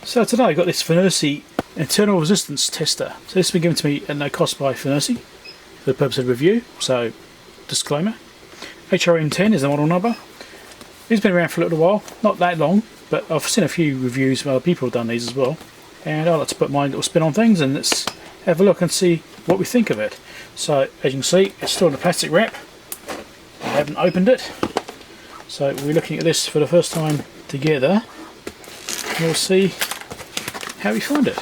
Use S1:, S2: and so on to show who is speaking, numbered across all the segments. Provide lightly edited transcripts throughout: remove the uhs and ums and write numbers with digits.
S1: So today I got this FNIRSI internal resistance tester. So this has been given to me at no cost by FNIRSI for the purpose of review. So disclaimer, HRM-10 is the model number. It's been around for a little while, not that long, but I've seen a few reviews where other people have done these as well. And I like to put my little spin on things, and let's have a look and see what we think of it. So as you can see, it's still in a plastic wrap. I haven't opened it. So we're looking at this for the first time together. We'll see how we find it.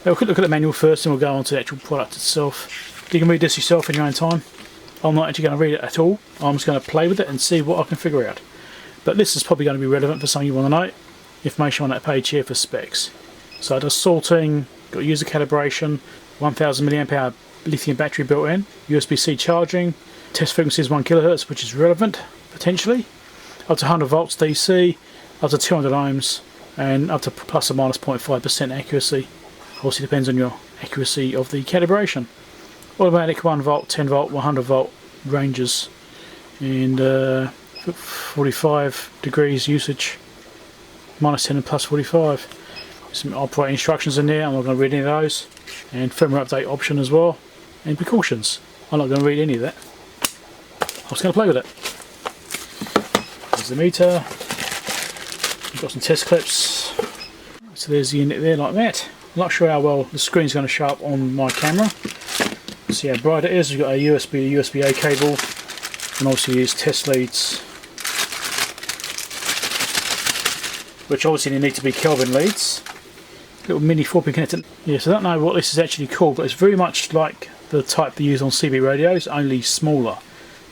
S1: We'll look at the manual first and we'll go on to the actual product itself. You can read this yourself in your own time. I'm not actually going to read it at all. I'm just going to play with it and see what I can figure out. But this is probably going to be relevant for some you want to know. Information on that page here for specs. So it does salting, got user calibration, 1000 mAh lithium battery built in, USB-C charging, test frequency is 1 kHz, which is relevant potentially, up to 100 volts DC, up to 200 ohms, and up to plus or minus 0.5% accuracy. Obviously depends on your accuracy of the calibration. Automatic 1 volt, 10 volt, 100 volt ranges, and 45 degrees usage, minus 10 and plus 45. Some operating instructions in there, I'm not going to read any of those, and firmware update option as well, and precautions. I'm not going to read any of that. I'm just going to play with it. There's the meter. We've got some test clips. So there's the unit there like that. I'm not sure how well the screen's going to show up on my camera. See how bright it is. We've got a USB to USB-A cable, and also use test leads, which obviously they need to be Kelvin leads. Little mini 4-pin connector. Yes, I don't know what this is actually called, but it's very much like the type they use on CB radios, only smaller.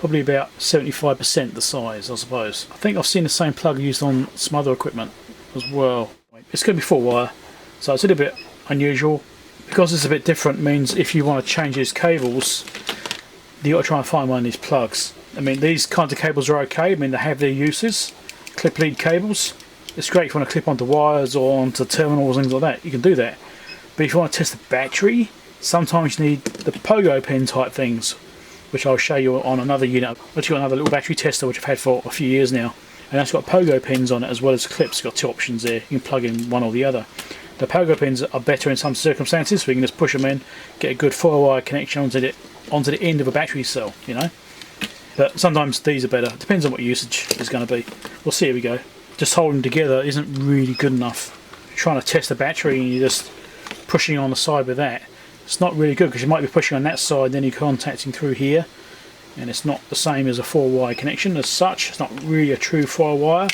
S1: Probably about 75% the size, I suppose. I think I've seen the same plug used on some other equipment as well. It's going to be 4-wire, so it's a little bit unusual. Because it's a bit different means if you want to change these cables, you've got to try and find one of these plugs. I mean, these kinds of cables are okay. I mean, they have their uses. Clip lead cables. It's great if you want to clip onto wires or onto terminals and things like that. You can do that. But if you want to test the battery, sometimes you need the pogo pin type things, which I'll show you on another unit. I've actually got another little battery tester which I've had for a few years now, and that's got pogo pins on it as well as clips. It's got two options there. You can plug in one or the other. The pogo pins are better in some circumstances, so you can just push them in, get a good 4-wire connection onto the end of a battery cell, you know. But sometimes these are better. Depends on what your usage is going to be. We'll see. Here we go. Just holding together isn't really good enough. Trying to test the battery and you're just pushing on the side with that, it's not really good, because you might be pushing on that side, then you're contacting through here, and it's not the same as a 4-wire connection as such. It's not really a true 4-wire.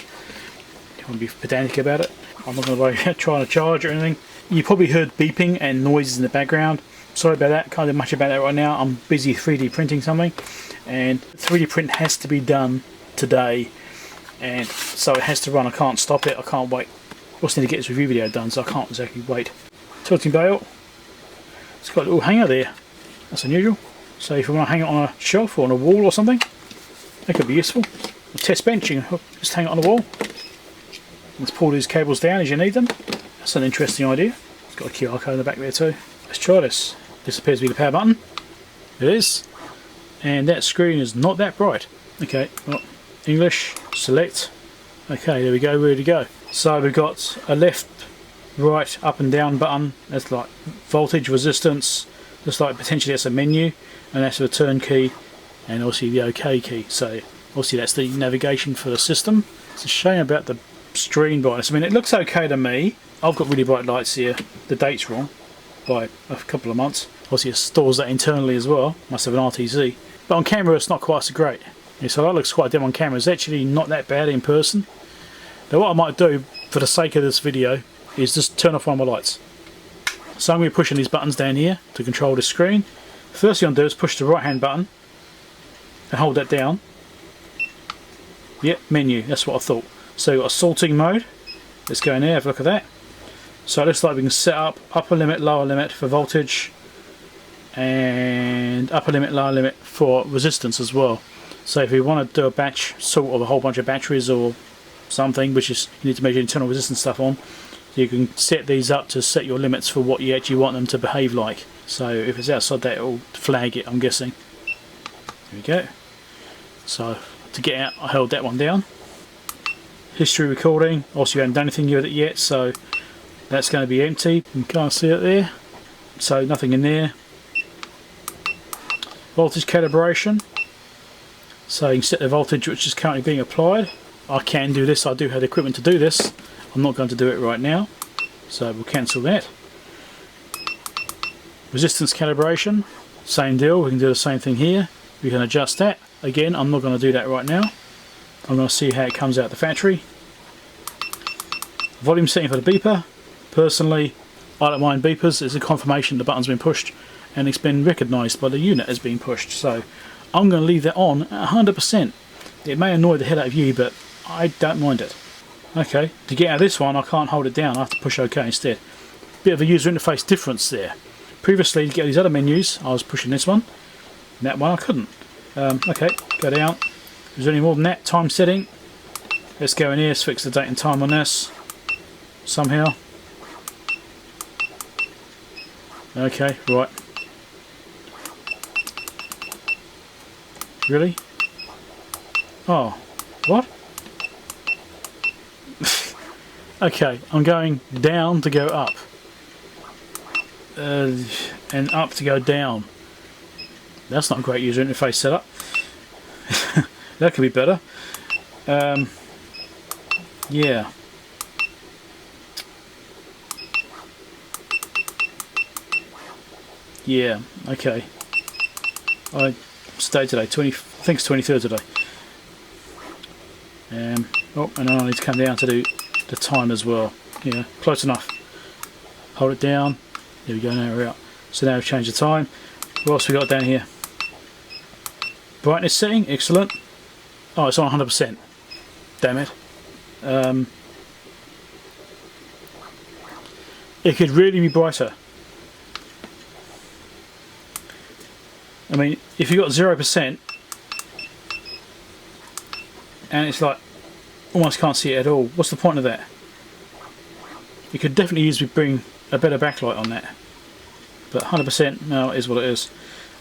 S1: You want to be pedantic about it. I'm not going to be trying to charge or anything. You probably heard beeping and noises in the background. Sorry about that, can't do much about that right now. I'm busy 3D printing something, and 3D print has to be done today, and so it has to run. I can't stop it, I can't wait. I also need to get this review video done, so I can't exactly wait. Tilting bale. It's got a little hanger there. That's unusual. So if you want to hang it on a shelf or on a wall or something, that could be useful. A test bench, you can just hang it on the wall. Let's pull these cables down as you need them. That's an interesting idea. It's got a QR code in the back there too. Let's try this. This appears to be the power button. It is. And that screen is not that bright. Okay, well, English, select. Okay, there we go, ready to go. So we've got a left, right, up and down button. That's like voltage, resistance. Looks like potentially that's a menu. And that's the return key. And obviously the OK key. So obviously that's the navigation for the system. It's a shame about the screen brightness. I mean, it looks okay to me. I've got really bright lights here. The date's wrong by a couple of months. Obviously it stores that internally as well. Must have an RTZ. But on camera it's not quite so great. Yeah, so that looks quite dim on camera. It's actually not that bad in person. Now what I might do for the sake of this video is just turn off one of my lights. So I'm going to be pushing these buttons down here to control the screen. First thing I'm going to do is push the right hand button and hold that down. Yep, menu, that's what I thought. So we've got a sorting mode. Let's go in there, have a look at that. So it looks like we can set up upper limit, lower limit for voltage, and upper limit, lower limit for resistance as well. So if you want to do a batch sort of a whole bunch of batteries or something, which is you need to measure internal resistance stuff on, you can set these up to set your limits for what you actually want them to behave like. So if it's outside that, it'll flag it, I'm guessing. There we go. So to get out, I held that one down. history recording. Also, you haven't done anything with it yet, so that's going to be empty. You can't see it there, so nothing in there. Voltage calibration, so you can set the voltage which is currently being applied. I can do this, I do have the equipment to do this. I'm not going to do it right now, so we'll cancel that. Resistance calibration, same deal, we can do the same thing here. We can adjust that. Again, I'm not going to do that right now. I'm going to see how it comes out the factory. Volume setting for the beeper. Personally, I don't mind beepers. It's a confirmation the button's been pushed and it's been recognised by the unit as being pushed. So I'm going to leave that on at 100%. It may annoy the hell out of you, but I don't mind it. Okay, to get out of this one, I can't hold it down. I have to push OK instead. Bit of a user interface difference there. Previously, to get these other menus, I was pushing this one. And that one I couldn't. Okay, go down. Is there any more than that? Time setting. Let's go in here, let's fix the date and time on this. Somehow. Okay, right. Really? Oh, what? Okay, I'm going down to go up. And up to go down. That's not a great user interface setup. That could be better. Yeah. Yeah, okay. What's the date today? I think it's 23rd today. Oh, and I need to come down to do the time as well. Yeah, close enough. Hold it down. There we go, now we're out. So now we've changed the time. What else we got down here? Brightness setting, excellent. Oh, it's on 100%. Damn it. It could really be brighter. I mean, if you got 0% and it's like almost can't see it at all, what's the point of that? You could definitely use to bring a better backlight on that. But 100%, no, it is what it is.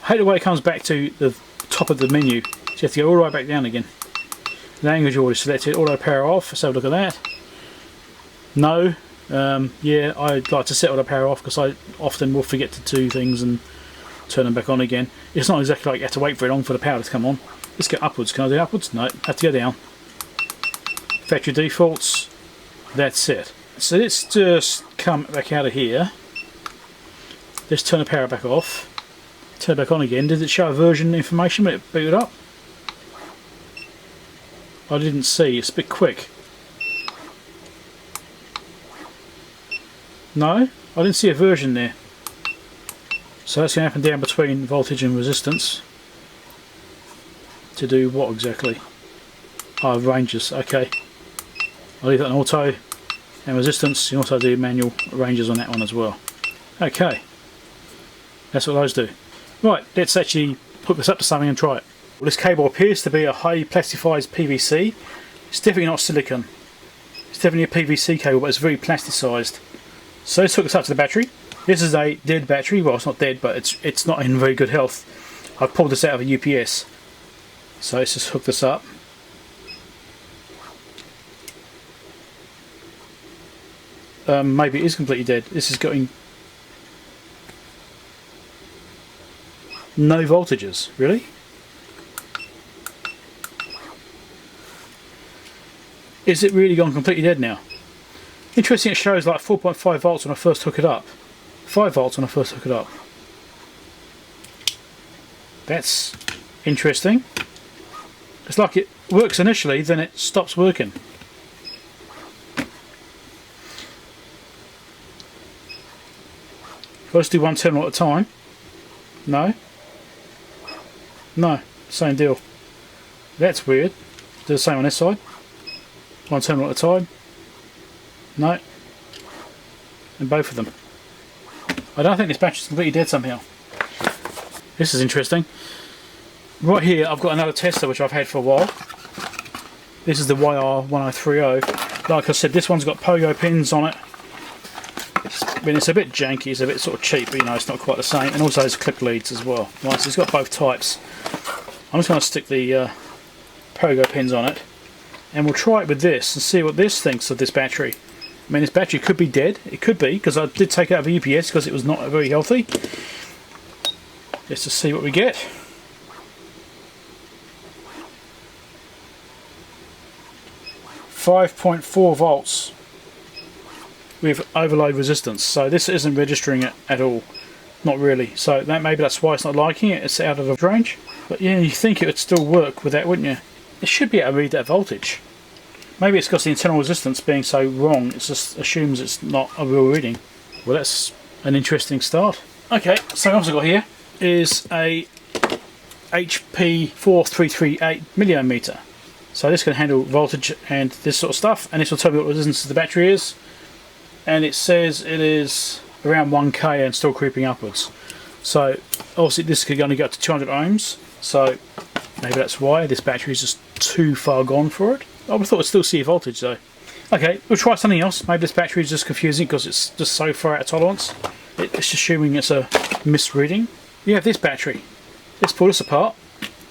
S1: I hate the way it comes back to the top of the menu. So you have to go all the way back down again. Language already selected, auto power off. Let's have a look at that. No. Yeah, I'd like to set auto power off because I often will forget to do things and turn them back on again. It's not exactly like you have to wait very long for the power to come on. Let's go upwards. Can I do upwards? No, have to go down. Factory defaults. That's it. So let's just come back out of here. Let's turn the power back off. Turn it back on again. Did it show version information when it booted up? I didn't see. It's a bit quick. No, I didn't see a version there. So that's going to happen down between voltage and resistance. To do what exactly? Oh, ranges. Okay. I'll leave that on auto. And resistance. You can also do manual ranges on that one as well. Okay. That's what those do. Right, let's actually hook this up to something and try it. Well, this cable appears to be a highly plasticized PVC. It's definitely not silicon. It's definitely a PVC cable, but it's very plasticized. So let's hook this up to the battery. This is a dead battery. Well, it's not dead, but it's not in very good health. I've pulled this out of a UPS. So let's just hook this up. Maybe it is completely dead. This is getting no voltages. Really? Is it really gone completely dead now? Interesting, it shows like 4.5 volts when I first hook it up. 5 volts when I first hook it up. That's interesting. It's like it works initially, then it stops working. Let's do one terminal at a time. No. No, same deal. That's weird. Do the same on this side. One terminal at a time. No. And both of them. I don't think this battery's completely dead somehow. This is interesting. Right here I've got another tester which I've had for a while. This is the YR1030. Like I said, this one's got pogo pins on it. I mean, it's a bit janky, it's a bit sort of cheap, but you know, it's not quite the same. And also there's clip leads as well. Right, so it's got both types. I'm just going to stick the pogo pins on it. and we'll try it with this and see what this thinks of this battery. I mean, this battery could be dead. It could be, because I did take it out of UPS because it was not very healthy. Just to see what we get. .4 volts with overload resistance. So this isn't registering it at all. Not really. So maybe that's why it's not liking it. It's out of the range. But yeah, you think it would still work with that, wouldn't you? It should be able to read that voltage. Maybe it's because the internal resistance being so wrong, it just assumes it's not a real reading. Well, that's an interesting start. Okay, so what I've also got here is a HP 4338 milliometer. So this can handle voltage and this sort of stuff, and this will tell me what resistance the battery is. And it says it is around 1k and still creeping upwards. So obviously this could only go up to 200 ohms. So maybe that's why this battery is just too far gone for it. I would have thought it'd still see a voltage though. Okay, we'll try something else. Maybe this battery is just confusing because it's just so far out of tolerance. It's assuming it's a misreading. You have this battery. Let's pull this apart.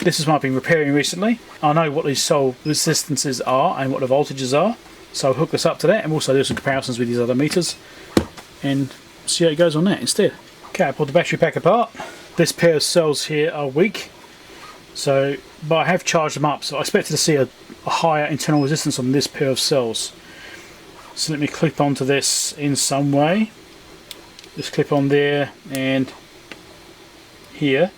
S1: This is what I've been repairing recently. I know what these cell resistances are and what the voltages are. So I'll hook this up to that and also do some comparisons with these other meters and see how it goes on that instead. Okay, I pulled the battery pack apart. This pair of cells here are weak. So, but I have charged them up, so I expected to see a higher internal resistance on this pair of cells. So let me clip onto this in some way. Just clip on there and here.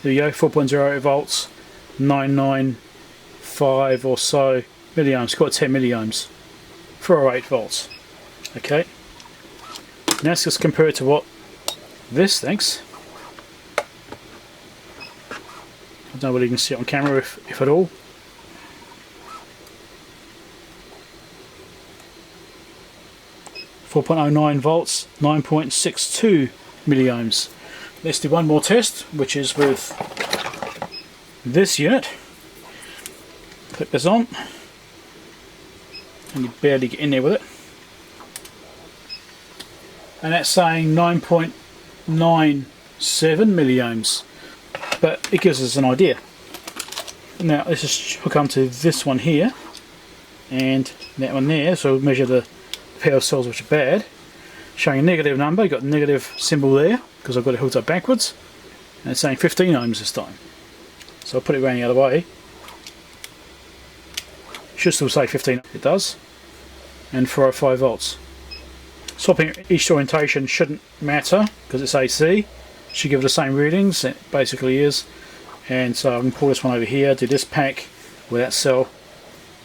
S1: There you go, 4.08 volts, 995 or so milliohms, quite 10 milliohms, 408 volts. Okay, now let's just compare it to what this thinks. I don't know whether you can see it on camera, if at all. .09 volts, 9.62 milliohms. Let's do one more test, which is with this unit. Clip this on, and you barely get in there with it. And that's saying 9.97 milliohms. But it gives us an idea. Now let's just hook onto this one here and that one there, so we'll measure the pair of cells which are bad. Showing a negative number, you've got the negative symbol there because I've got it hooked up backwards, and it's saying 15 ohms this time. So I'll put it around the other way. Should still say 15, it does, and 405 volts. Swapping each orientation shouldn't matter because it's AC. Should give it the same readings, it basically is. And so I can pull this one over here, do this pack with that cell,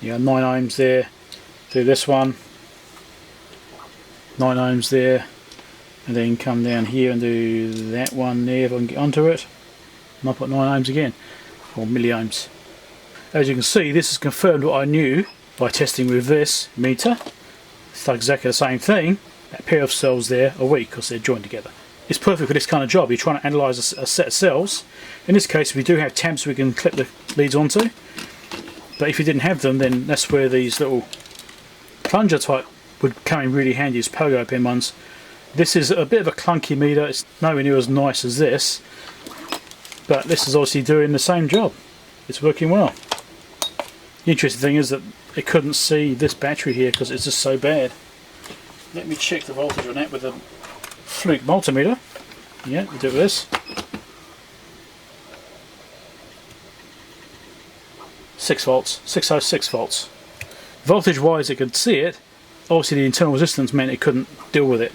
S1: you know, 9 ohms there, do this one, 9 ohms there, and then come down here and do that one there if I can get onto it, and I'll put 9 ohms again, or milliohms. As you can see, this has confirmed what I knew by testing with this meter. It's exactly the same thing. That pair of cells there are weak because they're joined together. It's perfect for this kind of job. You're trying to analyse a set of cells. In this case, we do have tabs we can clip the leads onto, but if you didn't have them, then that's where these little plunger type would come in really handy, as pogo pin ones. This is a bit of a clunky meter. It's nowhere near as nice as this, but this is obviously doing the same job. It's working well. The interesting thing is that it couldn't see this battery here because it's just so bad. Let me check the voltage on that with a fluke multimeter. Yeah, we'll do this. 6 volts, 606 volts. Voltage wise it could see it. Obviously the internal resistance meant it couldn't deal with it.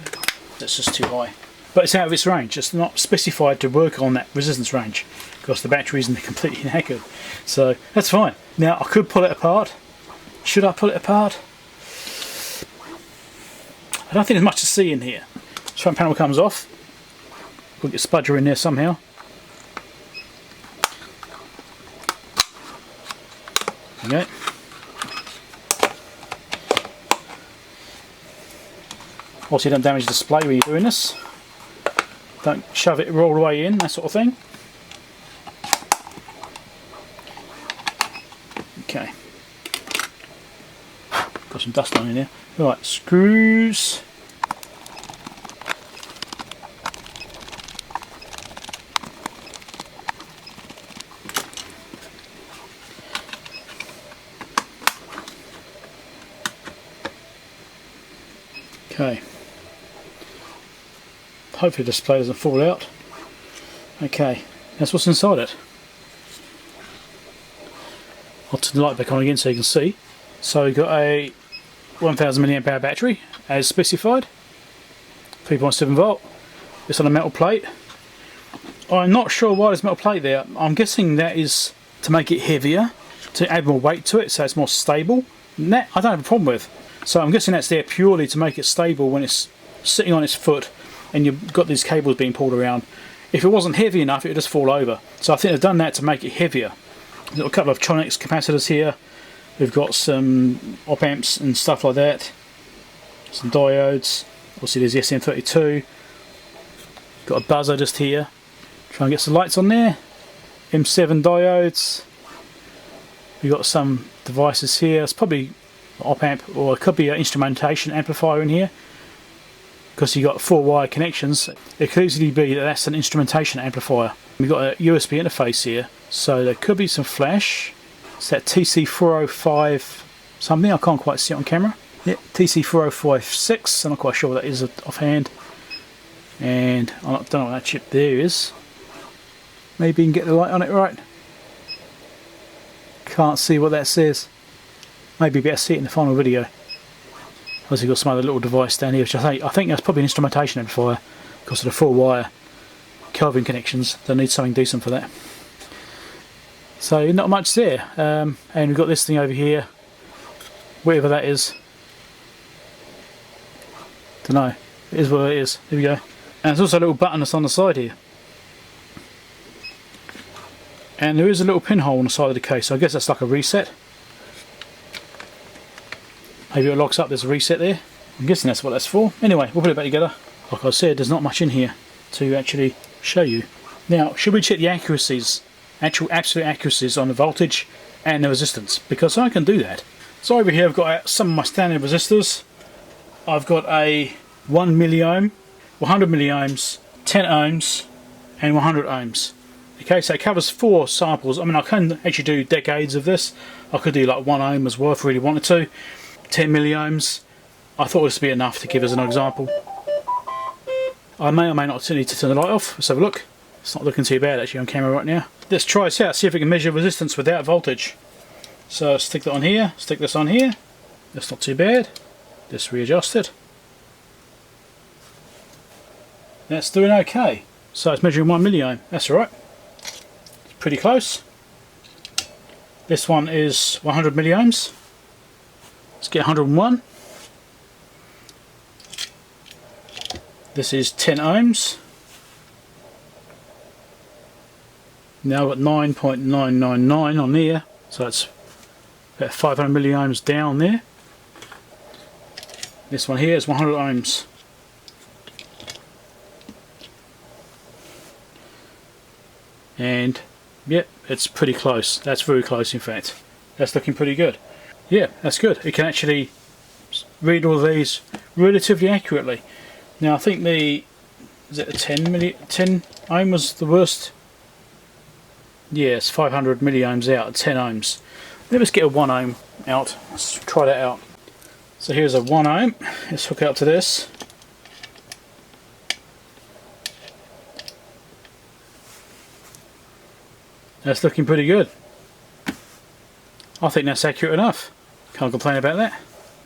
S1: That's just too high. But it's out of its range. It's not specified to work on that resistance range because the battery isn't completely knackered. So that's fine. Now I could pull it apart. Should I pull it apart? I don't think there's much to see in here. The front panel comes off. We'll get a spudger in there somehow. Okay. Obviously don't damage the display when you're doing this. Don't shove it all the way in, that sort of thing. Okay. Got some dust on in there. Right, screws. Okay. Hopefully the display doesn't fall out. Okay, that's what's inside it. I'll turn the light back on again so you can see. So we've got a 1000 milliamp hour battery as specified, 3.7 volt. It's on a metal plate. I'm not sure why there's a metal plate there. I'm guessing that is to make it heavier, to add more weight to it so it's more stable. And that I don't have a problem with. So I'm guessing that's there purely to make it stable when it's sitting on its foot and you've got these cables being pulled around. If it wasn't heavy enough, it would just fall over. So I think they've done that to make it heavier. We've got a couple of Tronics capacitors here. We've got some op amps and stuff like that. Some diodes. Obviously there's the SM32. Got a buzzer just here. Try and get some lights on there. M7 diodes. We've got some devices here. It's probably an op amp, or it could be an instrumentation amplifier in here. Because you've got 4-wire connections, it could easily be that that's an instrumentation amplifier. We've got a USB interface here, so there could be some flash. It's that TC405 something, I can't quite see it on camera. Yep, TC4056, I'm not quite sure what that is offhand. And I don't know what that chip there is. Maybe you can get the light on it right. Can't see what that says. Maybe better see it in the final video. Obviously got some other little device down here, which I think that's probably an instrumentation amplifier because of the 4-wire Kelvin connections. They'll need something decent for that. So not much there. And we've got this thing over here, whatever that is. Don't know. It is what it is. Here we go. And there's also a little button that's on the side here. And there is a little pinhole on the side of the case, so I guess that's like a reset. Maybe it locks up, there's a reset there. I'm guessing that's what that's for. Anyway, we'll put it back together. Like I said, there's not much in here to actually show you. Now, should we check the accuracies, actual absolute accuracies on the voltage and the resistance? Because I can do that. So over here I've got some of my standard resistors. I've got a 1 milliohm, 100 milliohms, 10 ohms and 100 ohms. Okay, so it covers 4 samples. I mean, I can actually do decades of this. I could do like 1 ohm as well if I really wanted to. 10 milliohms. I thought this would be enough to give us an example. I may or may not need to turn the light off. Let's have a look. It's not looking too bad actually on camera right now. Let's try this out, see if we can measure resistance without voltage. So stick that on here, stick this on here. That's not too bad. Just readjust it. That's doing okay. So it's measuring 1 milliohm. That's alright. It's pretty close. This one is 100 milliohms. Let's get 101. This is 10 ohms. Now I've got 9.999 on here, so it's about 500 milliohms down there. This one here is 100 ohms. And yep, it's pretty close. That's very close in fact. That's looking pretty good. Yeah, that's good. It can actually read all these relatively accurately. Now I think is it a 10 ohm was the worst? Yes, 500 milliohms out at 10 ohms. Let's get a 1 ohm out. Let's try that out. So here's a 1 ohm. Let's hook it up to this. That's looking pretty good. I think that's accurate enough. Can't complain about that.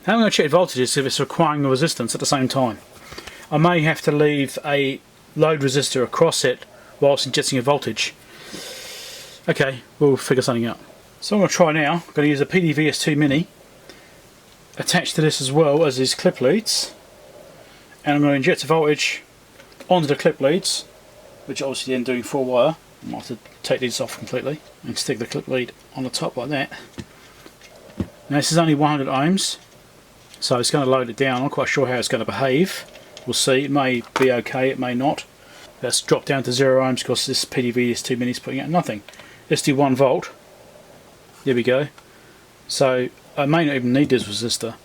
S1: Now I'm going to check voltages if it's requiring a resistance at the same time. I may have to leave a load resistor across it whilst injecting a voltage. Okay, we'll figure something out. So I'm going to try now. I'm going to use a PDVS2 Mini attached to this as well as these clip leads. And I'm going to inject a voltage onto the clip leads, which obviously then doing 4-wire. I might have to take these off completely and stick the clip lead on the top like that. Now this is only 100 ohms, so it's going to load it down. I'm not quite sure how it's going to behave. We'll see. It may be okay, it may not. Let's drop down to 0 ohms because this PDVS2 Mini is putting out nothing. Let's do 1 volt. There we go. So I may not even need this resistor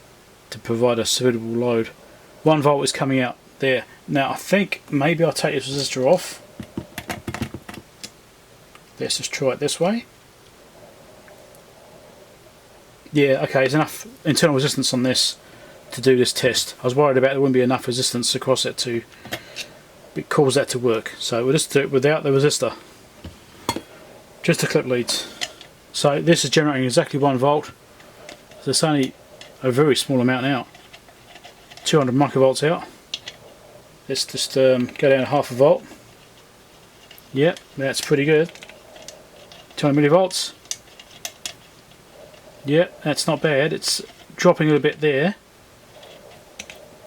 S1: to provide a suitable load. 1 volt is coming out there. Now I think maybe I'll take this resistor off. Let's just try it this way. Yeah, okay, there's enough internal resistance on this to do this test. I was worried about there wouldn't be enough resistance across it to cause that to work. So we'll just do it without the resistor. Just the clip leads. So this is generating exactly 1 volt. So it's only a very small amount out. 200 microvolts out. Let's just go down half a volt. Yep, that's pretty good. 200 millivolts. Yep, that's not bad. It's dropping a little bit there.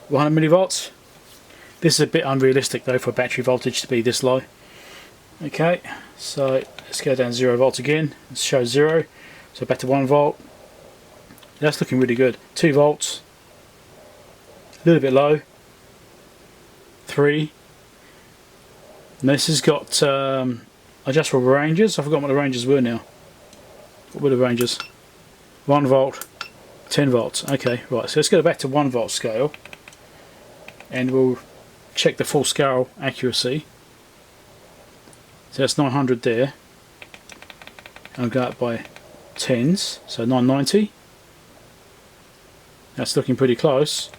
S1: 100 millivolts. This is a bit unrealistic though for battery voltage to be this low. Okay, so let's go down 0 volts again. It shows 0. So back to 1 volt. That's looking really good. 2 volts. A little bit low. 3. And this has got adjustable ranges. I forgot what the ranges were now. What were the ranges? 1 volt, 10 volts. Okay, right, so let's go back to 1 volt scale and we'll check the full scale accuracy. So that's 900 there. I'll go up by 10s, so 990. That's looking pretty close.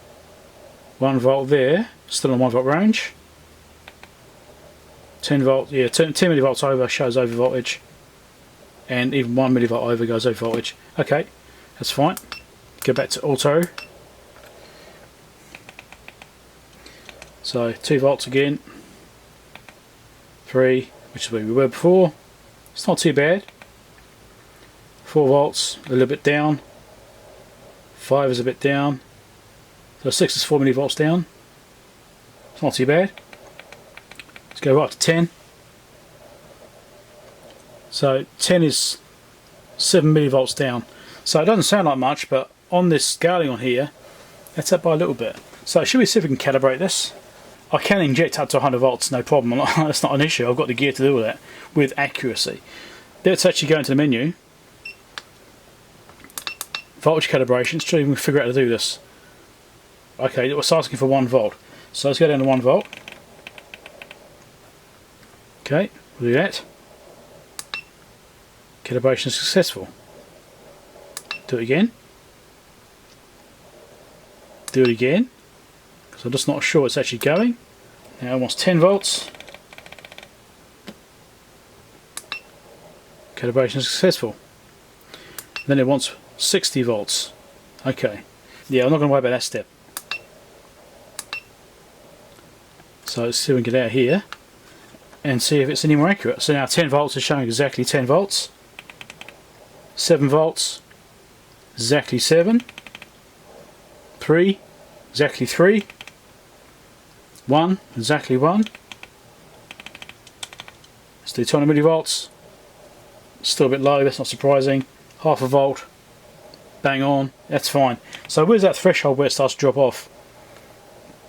S1: 1 volt there, still on 1 volt range. 10 volt, yeah, 10 millivolts over shows over voltage. And even 1 millivolt over goes over voltage. Okay, that's fine. Go back to auto. So 2 volts again. 3, which is where we were before. It's not too bad. 4 volts, a little bit down. 5 is a bit down. So 6 is 4 millivolts down. It's not too bad. Let's go right up to 10. So 10 is 7 millivolts down. So it doesn't sound like much, but on this scaling on here, that's up by a little bit. So should we see if we can calibrate this? I can inject up to 100 volts, no problem. That's not an issue. I've got the gear to do that with accuracy. Let's actually go into the menu. Voltage calibration. Let's try and figure out how to do this. Okay, it was asking for 1 volt. So let's go down to 1 volt. Okay, we'll do that. Calibration is successful. Do it again. Do it again. Because I'm just not sure it's actually going. Now it wants 10 volts. Calibration is successful. Then it wants 60 volts. Okay. Yeah, I'm not going to worry about that step. So let's see if we can get out here and see if it's any more accurate. So now 10 volts is showing exactly 10 volts. 7 volts, exactly 7. 3, exactly 3. 1, exactly 1. Let's do 200 millivolts. Still a bit low, that's not surprising. Half a volt, bang on, that's fine. So where's that threshold where it starts to drop off?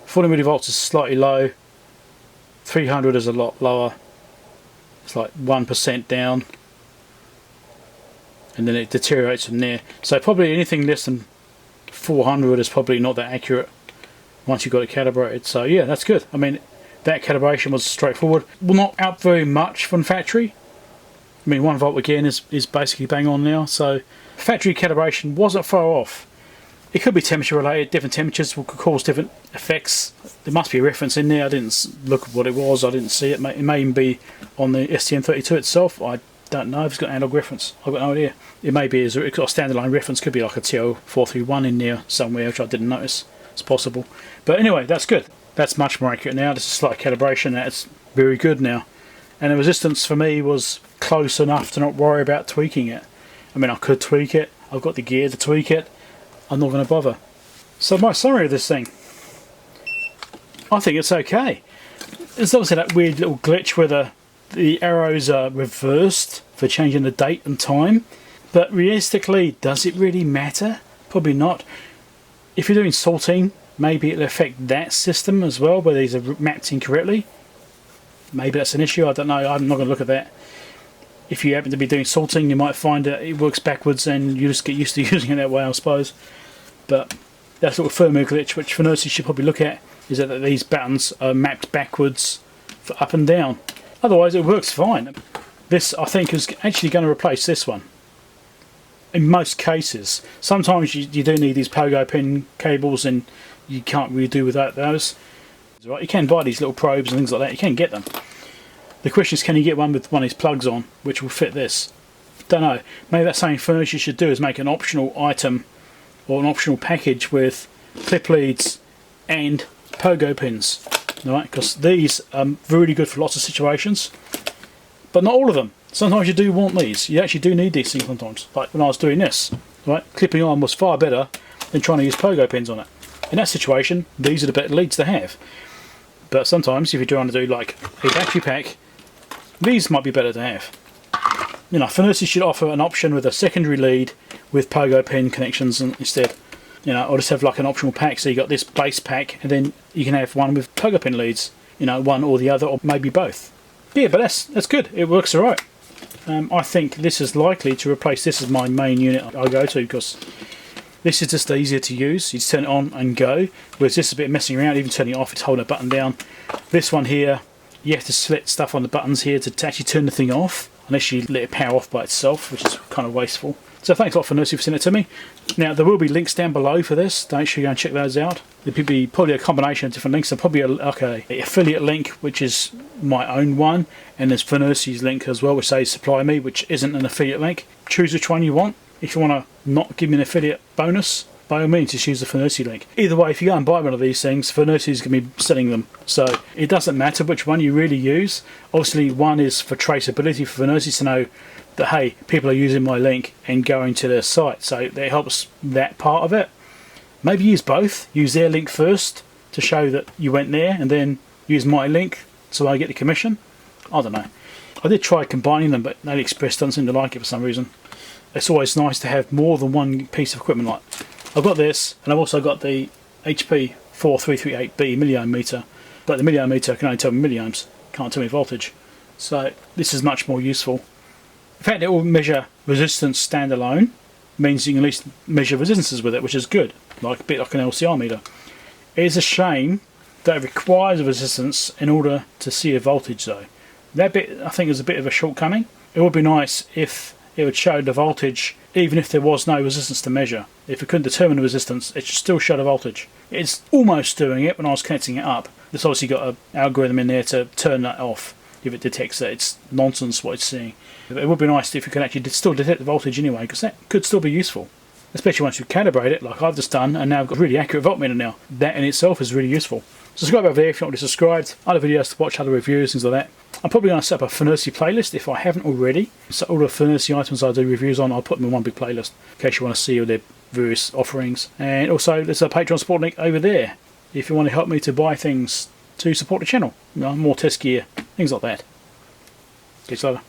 S1: 40 millivolts is slightly low. 300 is a lot lower. It's like 1% down. And then it deteriorates from there. So probably anything less than 400 is probably not that accurate once you've got it calibrated. So yeah, that's good. I mean, that calibration was straightforward. Well, not out very much from factory. I mean, 1 volt again is basically bang on now. So factory calibration wasn't far off. It could be temperature related. Different temperatures could cause different effects. There must be a reference in there. I didn't look at what it was. I didn't see it. It may even be on the STM32 itself. I don't know if it's got analog reference. I've got no idea. It may be, it's got a standalone reference. Could be like a TL431 in there somewhere, which I didn't notice. It's possible. But anyway, that's good. That's much more accurate now. This is slight calibration. That's very good now. And the resistance for me was close enough to not worry about tweaking it. I mean, I could tweak it. I've got the gear to tweak it. I'm not going to bother. So my summary of this thing, I think it's okay. There's obviously that weird little glitch where the arrows are reversed for changing the date and time, but realistically, does it really matter? Probably not. If you're doing sorting, maybe it'll affect that system as well, where these are mapped incorrectly. Maybe that's an issue, I don't know, I'm not going to look at that. If you happen to be doing sorting, you might find that it works backwards and you just get used to using it that way, I suppose. But that's a little firmware glitch which FNIRSI should probably look at, is that these buttons are mapped backwards for up and down. Otherwise it works fine. This, I think, is actually going to replace this one. in most cases. Sometimes you do need these pogo pin cables, and you can't really do without those. Right, you can buy these little probes and things like that. You can get them. The question is, can you get one with one of these plugs on, which will fit this? Don't know. Maybe that's something FNIRSI should do, is make an optional item or an optional package with clip leads and pogo pins. Right, because these are really good for lots of situations, but not all of them. Sometimes you do want these. You actually do need these things sometimes. Like when I was doing this, right, clipping on was far better than trying to use pogo pins on it. In that situation, these are the better leads to have. But sometimes, if you're trying to do like a battery pack, these might be better to have. You know, FNIRSI should offer an option with a secondary lead with pogo pin connections instead. You know, or just have like an optional pack, so you got this base pack, and then you can have one with pogo pin leads. You know, one or the other, or maybe both. Yeah, but that's good. It works alright. I think this is likely to replace this as my main unit I go to, because this is just easier to use. You just turn it on and go. Whereas this is a bit of messing around, even turning it off, it's holding a button down. This one here, you have to select stuff on the buttons here to actually turn the thing off, unless you let it power off by itself, which is kind of wasteful. So thanks a lot for FNIRSI for sending it to me. Now there will be links down below for this. Don't you go and check those out. There'll be probably a combination of different links. There'll probably like a affiliate link, which is my own one, and there's FNIRSI's link as well, which says supply me, which isn't an affiliate link. Choose which one you want. If you want to not give me an affiliate bonus, by all means just use the FNIRSI link. Either way, if you go and buy one of these things, FNIRSI is going to be selling them, so it doesn't matter which one you really use. Obviously one is for traceability for FNIRSI to know that, hey, people are using my link and going to their site, so that helps that part of it. Maybe use both. Use their link first to show that you went there, and then use my link so I get the commission. I don't know. I did try combining them, but AliExpress doesn't seem to like it for some reason. It's always nice to have more than one piece of equipment. Like I've got this, and I've also got the HP 4338B milliohm, but the milliohm can only tell me milliohms, can't tell me voltage. So this is much more useful. The fact that it will measure resistance standalone means you can at least measure resistances with it, which is good, like a bit like an LCR meter. It is a shame that it requires a resistance in order to see a voltage though. That bit I think is a bit of a shortcoming. It would be nice if it would show the voltage even if there was no resistance to measure. If it couldn't determine the resistance, it should still show the voltage. It's almost doing it when I was connecting it up. It's obviously got an algorithm in there to turn that off if it detects that it's nonsense what it's seeing. It would be nice if you could actually still detect the voltage anyway, because that could still be useful. Especially once you calibrate it, like I've just done, and now I've got a really accurate voltmeter now. That in itself is really useful. Subscribe over there if you want to be subscribed. Other videos to watch, other reviews, things like that. I'm probably going to set up a FNIRSI playlist if I haven't already. So all the FNIRSI items I do reviews on, I'll put them in one big playlist in case you want to see all their various offerings. And also there's a Patreon support link over there if you want to help me to buy things to support the channel. You know, more test gear, things like that. Catch you later.